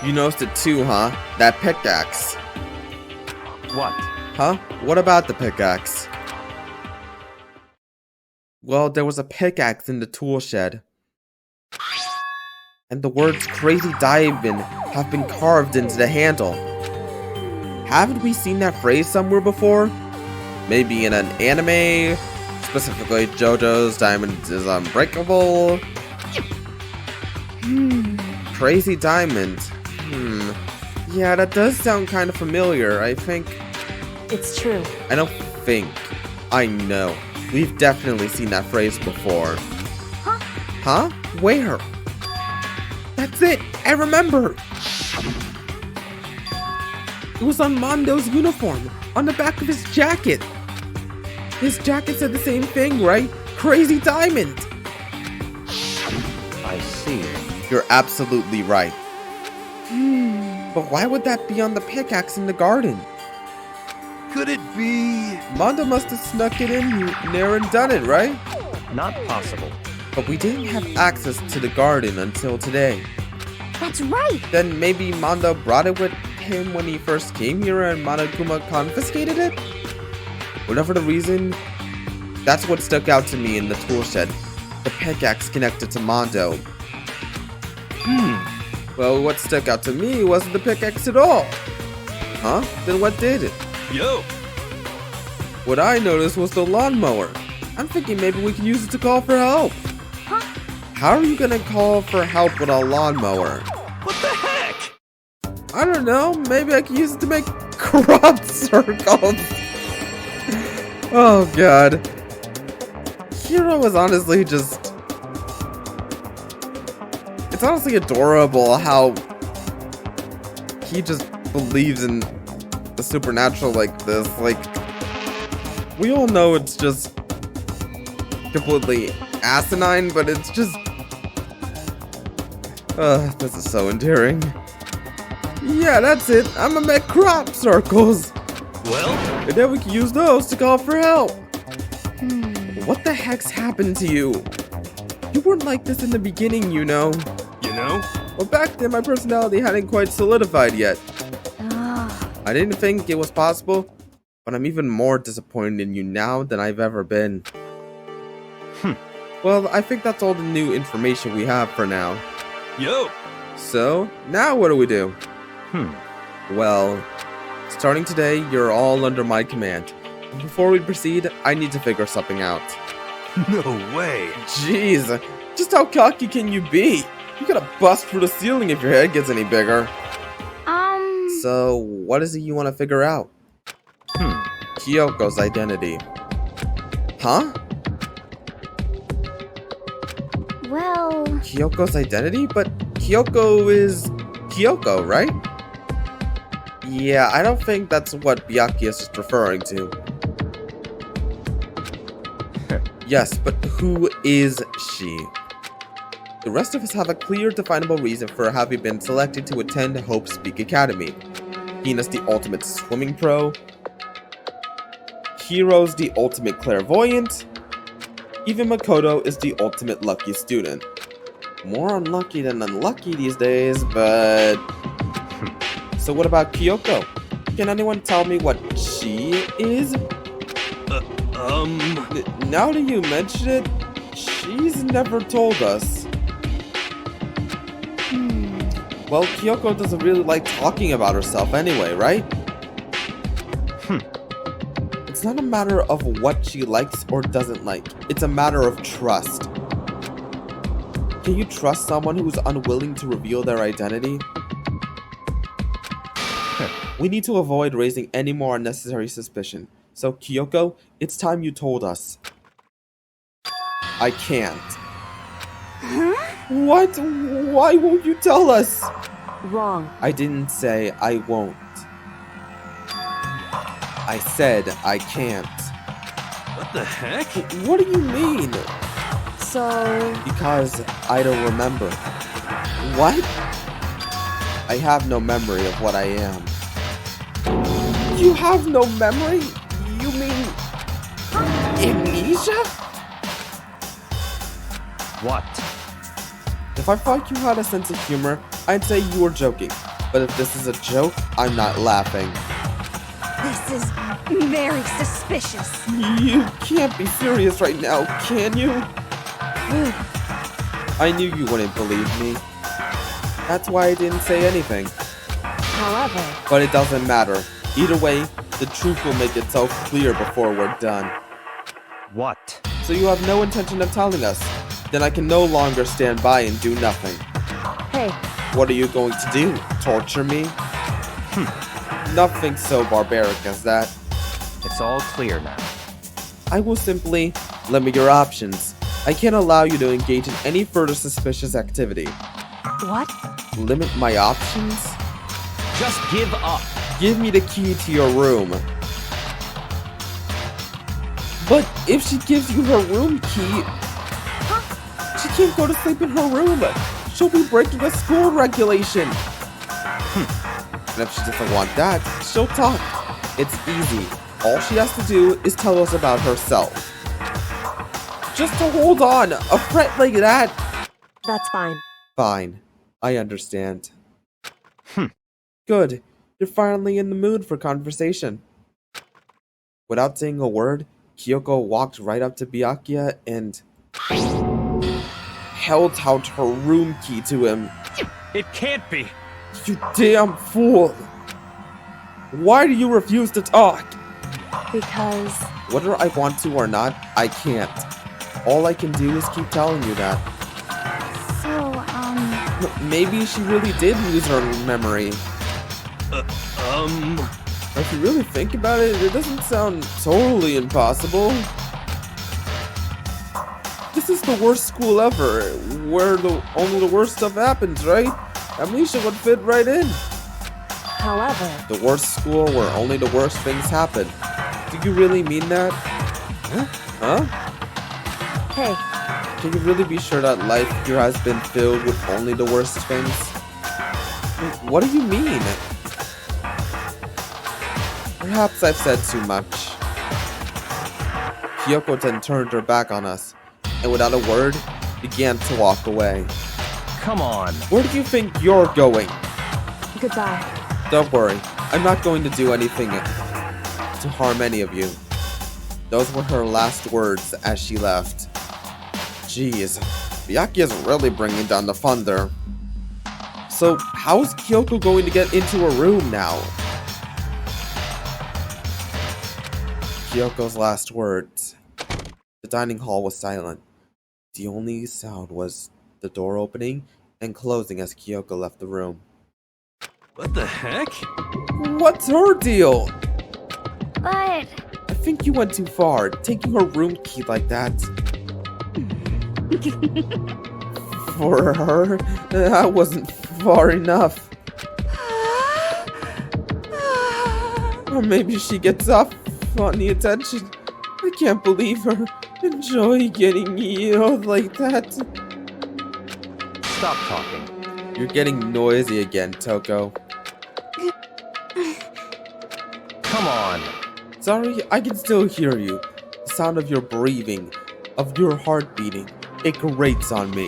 You noticed it too, huh? That pickaxe. What? Huh? What about the pickaxe? Well, there was a pickaxe in the tool shed. And the words Crazy Diamond have been carved into the handle. Haven't we seen that phrase somewhere before? Maybe in an anime? Specifically, JoJo's Diamond is Unbreakable? Crazy Diamond. Yeah, that does sound kind of familiar. I think... It's true. I don't think. I know. We've definitely seen that phrase before. Huh? Huh? Where? That's it! I remember! It was on Mondo's uniform, on the back of his jacket. His jacket said the same thing, right? Crazy Diamond! I see. You're absolutely right. But why would that be on the pickaxe in the garden? Could it be? Mondo must have snuck it in there and done it, right? Not possible. But we didn't have access to the garden until today. That's right. Then maybe Mondo brought it with him when he first came here and Monokuma confiscated it? Whatever the reason, that's what stuck out to me in the tool shed. The pickaxe connected to Mondo. Well, what stuck out to me wasn't the pickaxe at all. Huh? Then what did it? Yo, What I noticed was the lawnmower. I'm thinking maybe we can use it to call for help. Huh? How are you gonna call for help with a lawnmower? what the heck? I don't know. Maybe I can use it to make crop circles. Oh god. Hero is honestly just... It's honestly adorable how he just believes in the supernatural like this. Like, we all know it's just completely asinine, but it's just... this is so endearing. Yeah, that's it. I'ma make crop circles. Well, And then we can use those to call for help. What the heck's happened to you? You weren't like this in the beginning, you know. you know? Well, back then my personality hadn't quite solidified yet. Ah, I didn't think it was possible, but I'm even more disappointed in you now than I've ever been. Well, I think that's all the new information we have for now. Yo! So, now what do we do? Well, starting today, you're all under my command. Before we proceed, I need to figure something out. No way! Jeez, just how cocky can you be? You gotta bust through the ceiling if your head gets any bigger. So, what is it you want to figure out? Kyoko's identity. Huh? well, Kyoko's identity? But Kyoko is Kyoko, right? Yeah, I don't think that's what Byakuya is just referring to. Yes, but who is she? The rest of us have a clear, definable reason for having been selected to attend Hope Speak Academy. Hina's the ultimate swimming pro. Hiro's the ultimate clairvoyant. Even Makoto is the ultimate lucky student. More unlucky than unlucky these days, but... So what about Kyoko? Can anyone tell me what she is? Now that you mention it, she's never told us. Well, Kyoko doesn't really like talking about herself anyway, right? It's not a matter of what she likes or doesn't like. It's a matter of trust. Can you trust someone who's unwilling to reveal their identity? We need to avoid raising any more unnecessary suspicion. So, Kyoko, it's time you told us. I can't. What? Why won't you tell us? Wrong. I didn't say I won't. I said I can't. What the heck? What do you mean? So, Because I don't remember. What? I have no memory of what I am. You have no memory? You mean... amnesia? What? If I thought you had a sense of humor, I'd say you were joking. But if this is a joke, I'm not laughing. this is very suspicious. You can't be serious right now, can you? I knew you wouldn't believe me. That's why I didn't say anything. however, But it doesn't matter. Either way, the truth will make itself clear before we're done. What? So you have no intention of telling us. Then I can no longer stand by and do nothing. hey, What are you going to do? Torture me? Nothing so barbaric as that. It's all clear now. I will simply limit your options. I can't allow you to engage in any further suspicious activity. what? Limit my options? Just give up. Give me the key to your room. But if she gives you her room key, she can't go to sleep in her room. She'll be breaking a school regulation. And if she doesn't want that, she'll talk. It's easy. All she has to do is tell us about herself. Just to hold on, a threat like that. That's fine. Fine. I understand. Good. You're finally in the mood for conversation. Without saying a word, Kyoko walked right up to Byakuya and held out her room key to him. It can't be. You damn fool! Why do you refuse to talk? Because, Whether I want to or not, I can't. All I can do is keep telling you that. So, Maybe she really did lose her memory. If you really think about it, it doesn't sound totally impossible. This is the worst school ever, where only the worst stuff happens, right? Amnesia would fit right in. However, The worst school where only the worst things happen. Do you really mean that? Huh? hey, Can you really be sure that life here has been filled with only the worst things? What do you mean? Perhaps I've said too much. Kyoko then turned her back on us, and without a word, began to walk away. Come on. Where do you think you're going? goodbye. Don't worry, I'm not going to do anything to harm any of you. Those were her last words as she left. Jeez, Miyaki is really bringing down the thunder. So, how is Kyoko going to get into her room now? Kyoko's last words. The dining hall was silent. The only sound was the door opening and closing as Kyoko left the room. What the heck? What's her deal? But I think you went too far, taking her room key like that. For her, that wasn't far enough. Or maybe she gets off on the attention. I can't believe her. Enjoy getting yelled like that. Stop talking. You're getting noisy again, Toko. Come on. Sorry, I can still hear you. The sound of your breathing, of your heart beating. It grates on me.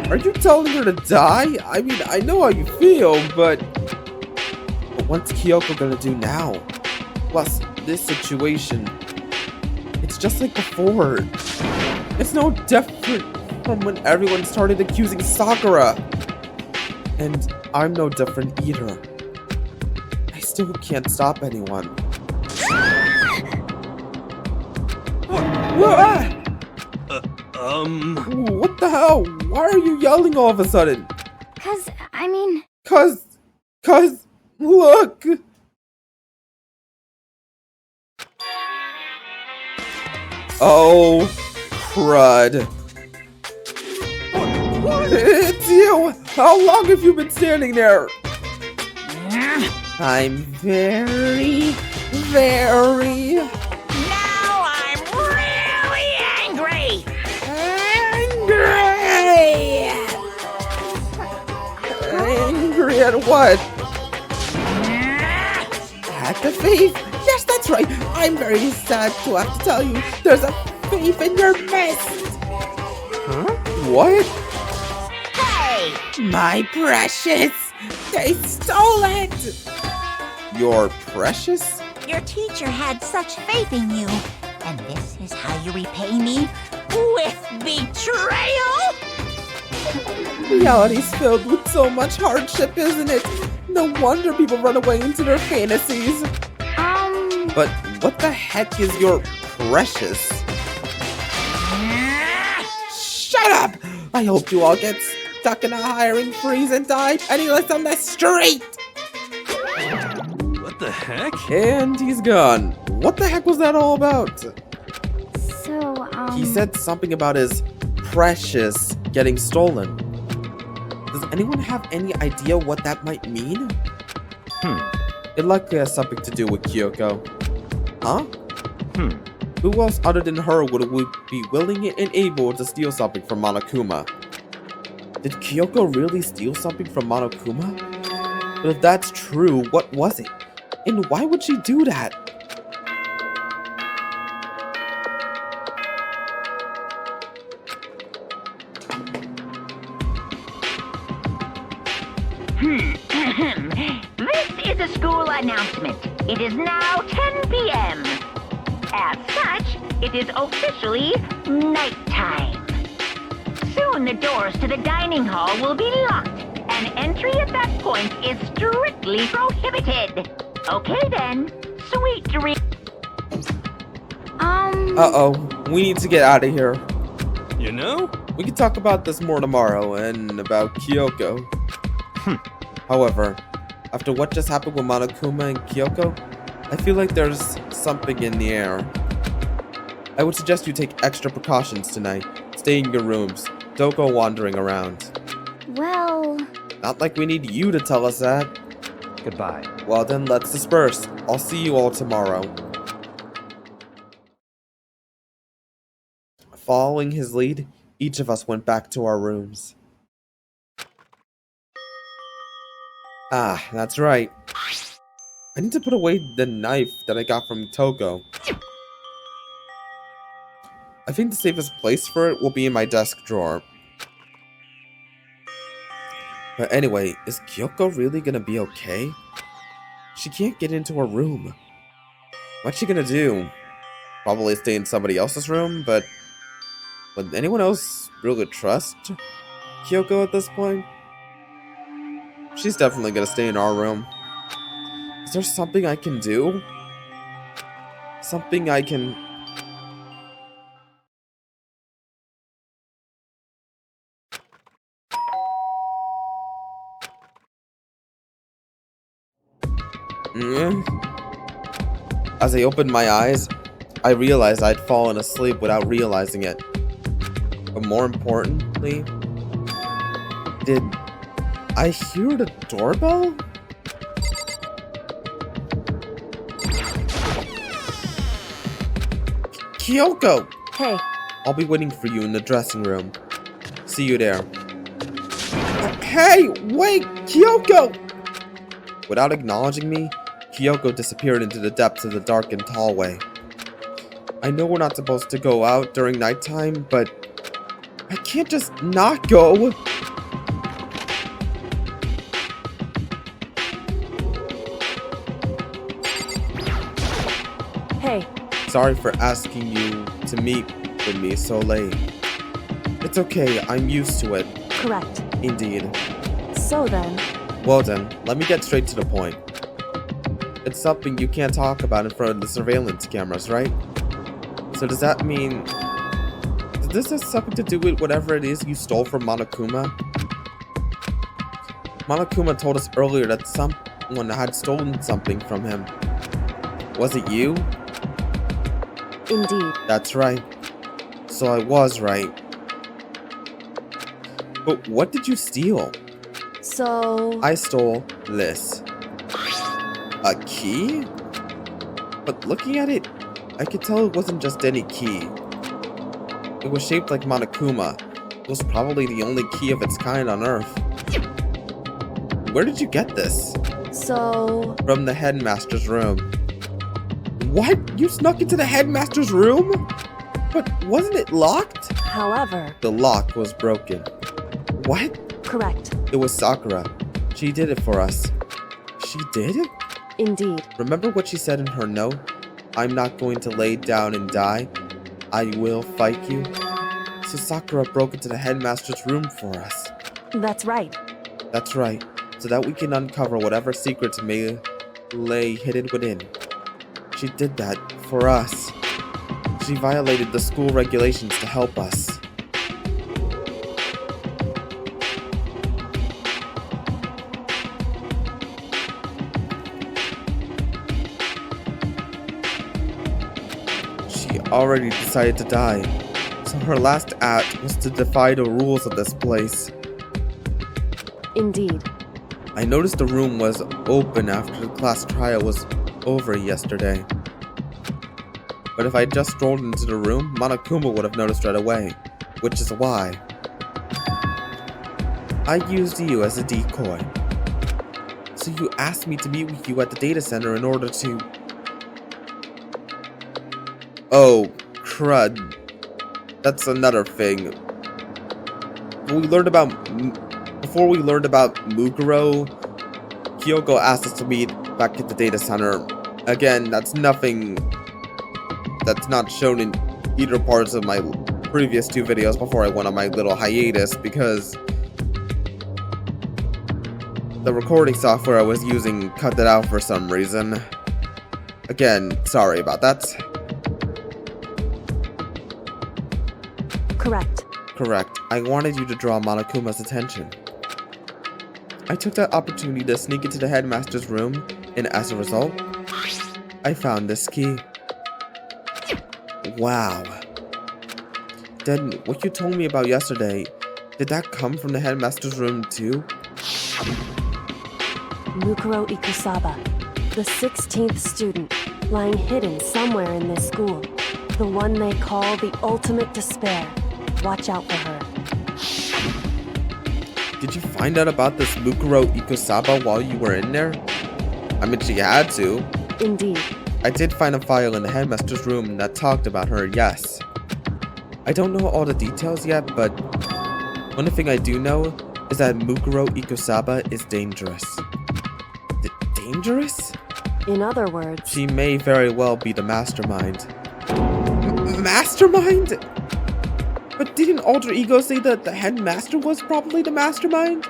Are you telling her to die? I mean, I know how you feel, but what's Kyoko gonna do now? Plus, this situation, it's just like before. It's no different from when everyone started accusing Sakura. And I'm no different either. I still can't stop anyone. What the hell? Why are you yelling all of a sudden? Cause, look! Oh, crud. It's you! How long have you been standing there? I'm very... Now I'm really angry! Angry at what? At the thief? Yes, that's right. I'm very sad to have to tell you. There's a thief in your midst. Huh? What? Hey! My precious! They stole it! Your precious? Your teacher had such faith in you. And this is how you repay me? With betrayal? Reality's filled with so much hardship, isn't it? No wonder people run away into their fantasies. But what the heck is your precious? Shut up! I hope you all get stuck in a hiring freeze and die penniless on the street! What the heck? And he's gone. What the heck was that all about? so, He said something about his precious getting stolen. Does anyone have any idea what that might mean? It likely has something to do with Kyoko. Huh? Who else other than her would be willing and able to steal something from Monokuma? Did Kyoko really steal something from Monokuma? But if that's true, what was it? And why would she do that? This is a school announcement. It is now 10 p.m. As such, it is officially nighttime. Soon the doors to the dining hall will be locked, and entry at that point is strictly prohibited. Okay then, sweet dreams. Uh-oh, we need to get out of here. You know? We can talk about this more tomorrow, and about Kyoko. However, after what just happened with Monokuma and Kyoko, I feel like there's something in the air. I would suggest you take extra precautions tonight. Stay in your rooms. Don't go wandering around. well, Not like we need you to tell us that. Goodbye. Well then, let's disperse. I'll see you all tomorrow. Following his lead, each of us went back to our rooms. Ah, that's right. I need to put away the knife that I got from Toko. I think the safest place for it will be in my desk drawer. But anyway, is Kyoko really gonna be okay? She can't get into her room. What's she gonna do? Probably stay in somebody else's room, but would anyone else really trust Kyoko at this point? She's definitely gonna stay in our room. Is there something I can do? Something I can... As I opened my eyes, I realized I'd fallen asleep without realizing it. But more importantly, did I hear the doorbell? Kyoko! Hey, I'll be waiting for you in the dressing room. See you there. Hey, wait, Kyoko! Without acknowledging me, Kyoko disappeared into the depths of the darkened hallway. I know we're not supposed to go out during nighttime, but I can't just not go. hey, Sorry for asking you to meet with me so late. It's okay, I'm used to it. correct. Indeed. So then, Well then, let me get straight to the point. It's something you can't talk about in front of the surveillance cameras, right? So does that mean... Does this have something to do with whatever it is you stole from Monokuma? Monokuma told us earlier that someone had stolen something from him. Was it you? indeed. That's right. So I was right. But what did you steal? So, I stole this. A key? But looking at it, I could tell it wasn't just any key. It was shaped like Monokuma. It was probably the only key of its kind on Earth. Where did you get this? so, From the headmaster's room. What? You snuck into the headmaster's room? But wasn't it locked? however, The lock was broken. What? correct. It was Sakura. She did it for us. She did it? Indeed. Remember what she said in her note? I'm not going to lay down and die. I will fight you. So Sakura broke into the headmaster's room for us. That's right. That's right. So that we can uncover whatever secrets may lay hidden within. She did that for us. She violated the school regulations to help us. She already decided to die, so her last act was to defy the rules of this place. Indeed. I noticed the room was open after the class trial was over yesterday. But if I just strolled into the room, Monokuma would have noticed right away, which is why I used you as a decoy. So you asked me to meet with you at the data center in order to... Oh, crud. That's another thing. Before we learned about Muguro, Kyoko asked us to meet back at the data center. Again, that's nothing that's not shown in either parts of my previous two videos before I went on my little hiatus because the recording software I was using cut that out for some reason. Again, sorry about that. Correct. Correct. I wanted you to draw Monokuma's attention. I took that opportunity to sneak into the headmaster's room, and as a result, I found this key. Wow. Then, what you told me about yesterday, did that come from the headmaster's room too? Mukuro Ikusaba, the 16th student, lying hidden somewhere in this school. The one they call the ultimate despair. Watch out for her. Did you find out about this Mukuro Ikusaba while you were in there? I mean, she had to. Indeed. I did find a file in the headmaster's room that talked about her, yes. I don't know all the details yet, but one thing I do know is that Mukuro Ikusaba is dangerous. Dangerous? In other words, She may very well be the mastermind. Mastermind? But didn't Alter Ego say that the headmaster was probably the mastermind?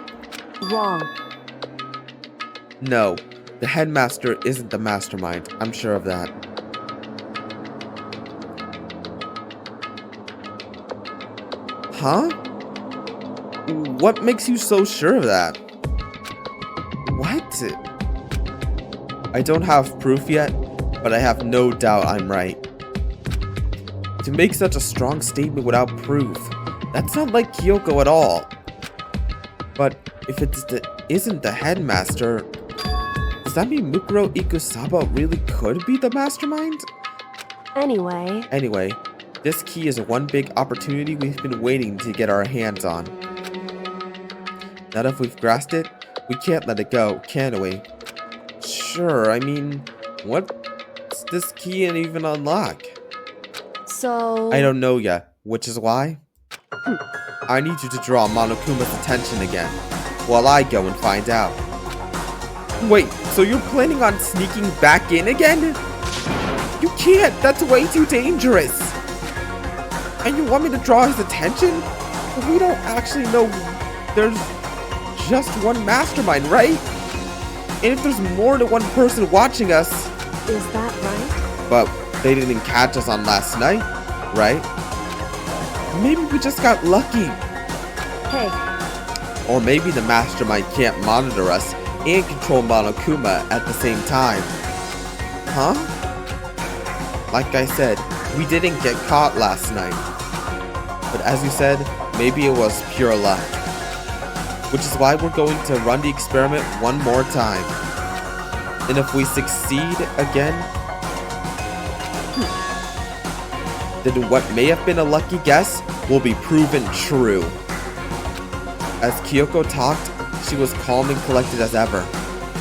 wrong. No, the headmaster isn't the mastermind. I'm sure of that. Huh? What makes you so sure of that? What? I don't have proof yet, but I have no doubt I'm right. To make such a strong statement without proof, that's not like Kyoko at all. But if isn't the headmaster, does that mean Mukuro Ikusaba really could be the mastermind? Anyway, this key is one big opportunity we've been waiting to get our hands on. Now that if we've grasped it, we can't let it go, can we? Sure, I mean, what's this key and even unlock? so... I don't know yet, which is why I need you to draw Monokuma's attention again, while I go and find out. Wait, so you're planning on sneaking back in again? You can't, that's way too dangerous. And you want me to draw his attention? But we don't actually know there's just one mastermind, right? And if there's more than one person watching us... Is that right? But they didn't catch us on last night, right? Maybe we just got lucky. Hey, Or maybe the mastermind can't monitor us and control Monokuma at the same time. Huh? Like I said, we didn't get caught last night. But as you said, maybe it was pure luck. Which is why we're going to run the experiment one more time. And if we succeed again, then what may have been a lucky guess will be proven true. As Kyoko talked, she was calm and collected as ever.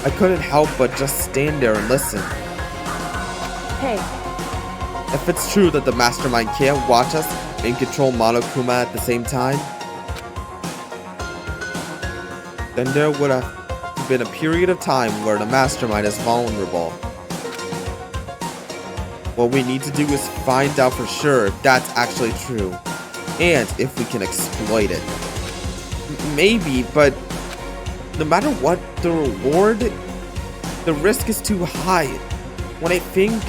I couldn't help but just stand there and listen. hey, If it's true that the mastermind can't watch us and control Monokuma at the same time, then there would have been a period of time where the mastermind is vulnerable. What we need to do is find out for sure if that's actually true, and if we can exploit it. Maybe, but no matter what the reward, the risk is too high. When I think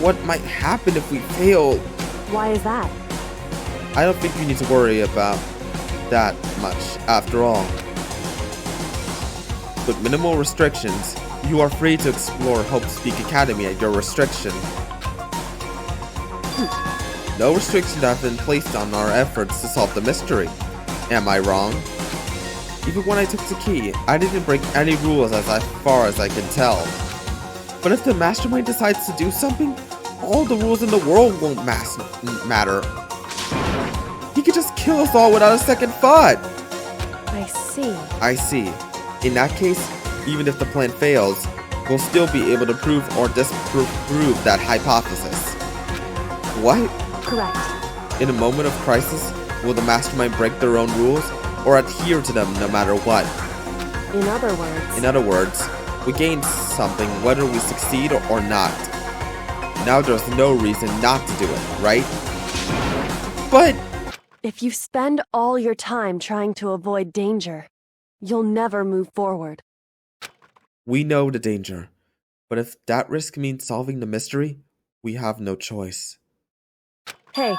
what might happen if we fail, why is that? I don't think you need to worry about that much after all. With minimal restrictions, you are free to explore Hope's Peak Academy at your restriction. No restrictions have been placed on our efforts to solve the mystery. Am I wrong? Even when I took the key, I didn't break any rules as far as I can tell. But if the mastermind decides to do something, all the rules in the world won't matter. He could just kill us all without a second thought. I see. In that case, even if the plan fails, we'll still be able to prove or disprove that hypothesis. What? Correct. In a moment of crisis, will the mastermind break their own rules or adhere to them no matter what? In other words, we gain something whether we succeed or not. Now there's no reason not to do it, right? But if you spend all your time trying to avoid danger, you'll never move forward. we know the danger. But if that risk means solving the mystery, we have no choice. Hey,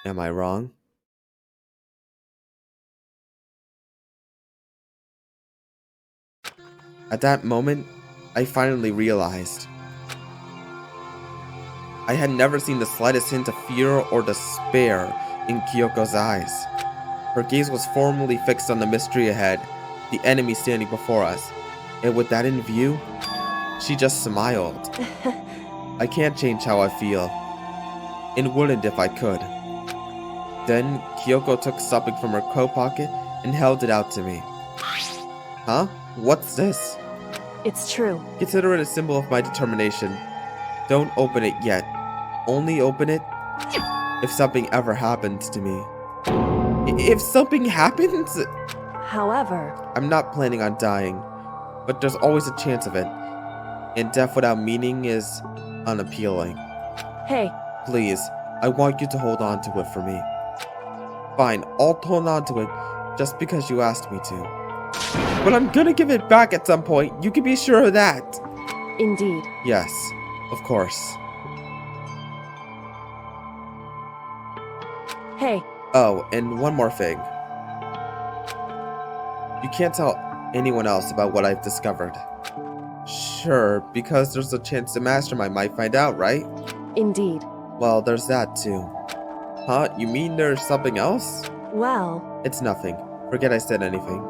Am I wrong? At that moment, I finally realized. I had never seen the slightest hint of fear or despair in Kyoko's eyes. Her gaze was formally fixed on the mystery ahead, the enemy standing before us, And with that in view, she just smiled. I can't change how I feel, and wouldn't if I could. Then Kyoko took something from her coat pocket and held it out to me. Huh? What's this? It's true. Consider it a symbol of my determination. Don't open it yet. Only open it if something ever happens to me. If something happens? However, I'm not planning on dying, but there's always a chance of it. And death without meaning is unappealing. hey, Please, I want you to hold on to it for me. Fine, I'll hold on to it just because you asked me to. But I'm gonna give it back at some point, you can be sure of that. indeed. Yes, of course. Hey, Oh, and one more thing. You can't tell anyone else about what I've discovered. Sure, because there's a chance the Mastermind might find out, right? indeed. Well, there's that too. Huh? You mean there's something else? Well, It's nothing. Forget I said anything.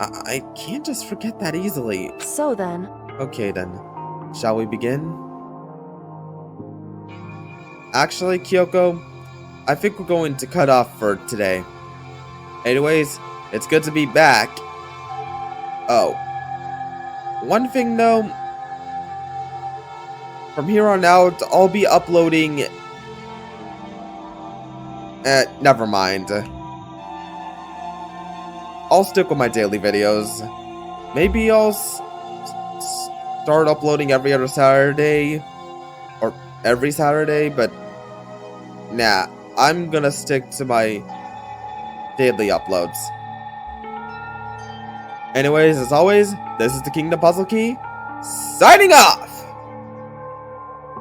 I can't just forget that easily. so then, Okay then. Shall we begin? Actually, Kyoko, I think we're going to cut off for today. Anyways, it's good to be back. Oh. One thing though. From here on out, I'll be uploading... never mind. I'll stick with my daily videos. Maybe I'll start uploading every other Saturday. Or every Saturday, but... Nah, I'm gonna stick to my daily uploads. Anyways, as always, this is the Kingdom Puzzle Key, signing off!